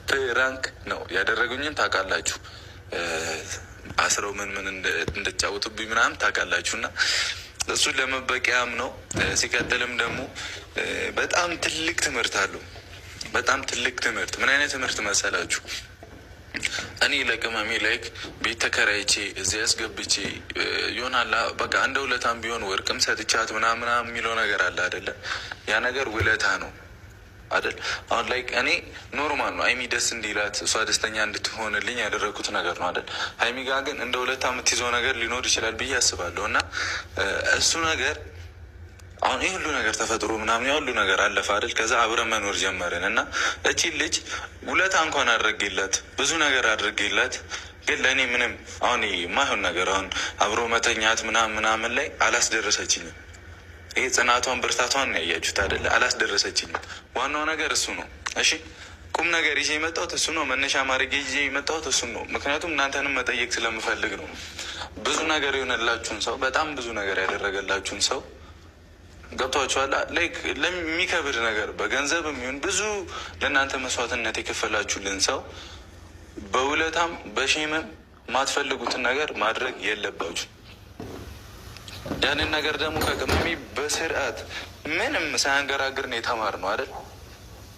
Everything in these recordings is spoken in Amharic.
ፕራንክ ነው ያደረጉኝን ታውቃላችሁ። አስረው ምን እንደጫወቱብኝ ምናምን ታውቃላችሁ። እና እሱን ለመበቂያም ነው። ሲቀጥልም ደግሞ በጣም ትልቅ ትምህርት አለው። በጣም ትልቅ ትምህርት። ምን አይነት ትምህርት መሰላችሁ? እኔ ለቅመሜ ላይክ ቤት ተከራይቼ እዚህ ያስገብቼ ይሆናላ በቃ እንደ ውለታም ቢሆን ወርቅም ሰጥቻት ምናምን የሚለው ነገር አለ አይደለ? ያ ነገር ውለታ ነው አይደል? አሁን ላይክ እኔ ኖርማል ነው ሀይሚ ደስ እንዲላት እሷ ደስተኛ እንድትሆንልኝ ያደረግኩት ነገር ነው አይደል? ሀይሚ ጋር ግን እንደ ውለታ የምትይዘው ነገር ሊኖር ይችላል ብዬ አስባለሁ። እና እሱ ነገር አሁን ይህ ሁሉ ነገር ተፈጥሮ ምናምን ያ ሁሉ ነገር አለፈ አይደል? ከዛ አብረን መኖር ጀመርን እና እቺ ልጅ ውለታ እንኳን አድርጌላት ብዙ ነገር አድርጌላት፣ ግን ለእኔ ምንም አሁን የማይሆን ነገር አሁን አብሮ መተኛት ምናምን ላይ አላስደረሰችኝም። ይሄ ጽናቷን ብርታቷን ነው ያያችሁት አይደለ? አላስደረሰችኝም። ዋናው ነገር እሱ ነው። እሺ ቁም ነገር ይዤ የመጣሁት እሱ ነው። መነሻ ማድረግ ይዤ የመጣሁት እሱ ነው። ምክንያቱም እናንተንም መጠየቅ ስለምፈልግ ነው። ብዙ ነገር የሆነላችሁን ሰው፣ በጣም ብዙ ነገር ያደረገላችሁን ሰው ገብቷችኋል። ላይክ ለሚከብድ ነገር በገንዘብ የሚሆን ብዙ ለእናንተ መስዋዕትነት የከፈላችሁልን ሰው በውለታም በሼምም ማትፈልጉትን ነገር ማድረግ የለባችሁ። ያንን ነገር ደግሞ ከቅመሜ በስርዓት ምንም ሳያንገራግር ነው የተማርነው አይደል?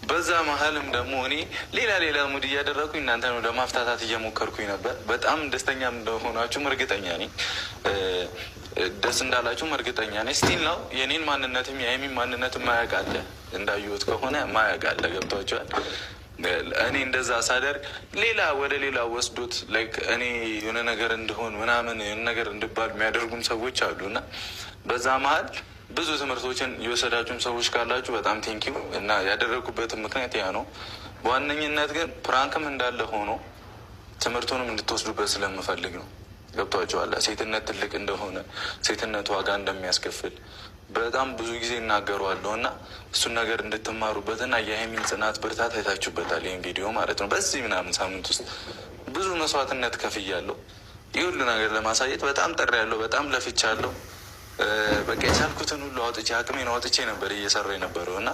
በዛ መሀልም ደግሞ እኔ ሌላ ሙድ እያደረግኩኝ እናንተ ነው ለማፍታታት እየሞከርኩኝ ነበር። በጣም ደስተኛም እንደሆናችሁም እርግጠኛ ነኝ። ደስ እንዳላችሁም እርግጠኛ ነኝ። ስቲል ነው የኔን ማንነትም የሀይሚን ማንነትም ማያውቅ አለ፣ እንዳየሁት ከሆነ ማያውቅ አለ። ገብቷችኋል? እኔ እንደዛ ሳደርግ ወደ ሌላ ወስዶት ላይክ እኔ የሆነ ነገር እንደሆን ምናምን የሆነ ነገር እንድባል የሚያደርጉም ሰዎች አሉ። እና በዛ መሀል ብዙ ትምህርቶችን የወሰዳችሁም ሰዎች ካላችሁ በጣም ቴንኪው። እና ያደረጉበትን ምክንያት ያ ነው። በዋነኝነት ግን ፕራንክም እንዳለ ሆኖ ትምህርቱንም እንድትወስዱበት ስለምፈልግ ነው። ገብቷችኋል? ሴትነት ትልቅ እንደሆነ፣ ሴትነት ዋጋ እንደሚያስከፍል በጣም ብዙ ጊዜ እናገረዋለሁ። እና እሱን ነገር እንድትማሩበትና የሀይሚን ጽናት ብርታት አይታችሁበታል። ይህን ቪዲዮ ማለት ነው። በዚህ ምናምን ሳምንት ውስጥ ብዙ መስዋዕትነት ከፍያለሁ። ይህ ሁሉ ነገር ለማሳየት በጣም ጥሬያለሁ፣ በጣም ለፍቻለሁ። በቃ የቻልኩትን ሁሉ አውጥቼ አቅሜን አውጥቼ ነበር እየሰራ የነበረው። እና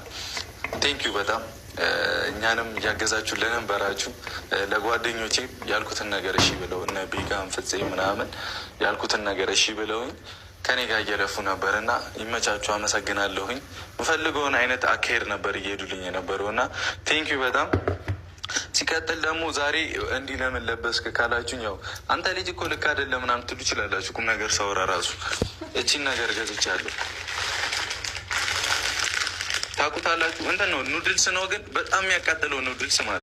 ቴንኪዩ በጣም እኛንም እያገዛችሁ ለነበራችሁ ለጓደኞቼ ያልኩትን ነገር እሺ ብለው እነ ቢጋም ፍፄ ምናምን ያልኩትን ነገር እሺ ብለውኝ ከኔ ጋር እየለፉ ነበር። እና ይመቻችሁ፣ አመሰግናለሁኝ። የምፈልገውን አይነት አካሄድ ነበር እየሄዱልኝ የነበረው። እና ቴንኪዩ በጣም። ሲቀጥል ደግሞ ዛሬ እንዲህ ለምን ለበስክ ካላችሁኝ፣ ያው አንተ ልጅ እኮ ልክ አይደለም ምናምን ትሉ ይችላላችሁ። ቁም ነገር ሳወራ ራሱ እቺን ነገር ገዝቻለሁ። ታውቁታላችሁ። እንትን ነው ኑድልስ ነው፣ ግን በጣም የሚያቃጥለው ኑድልስ ማለት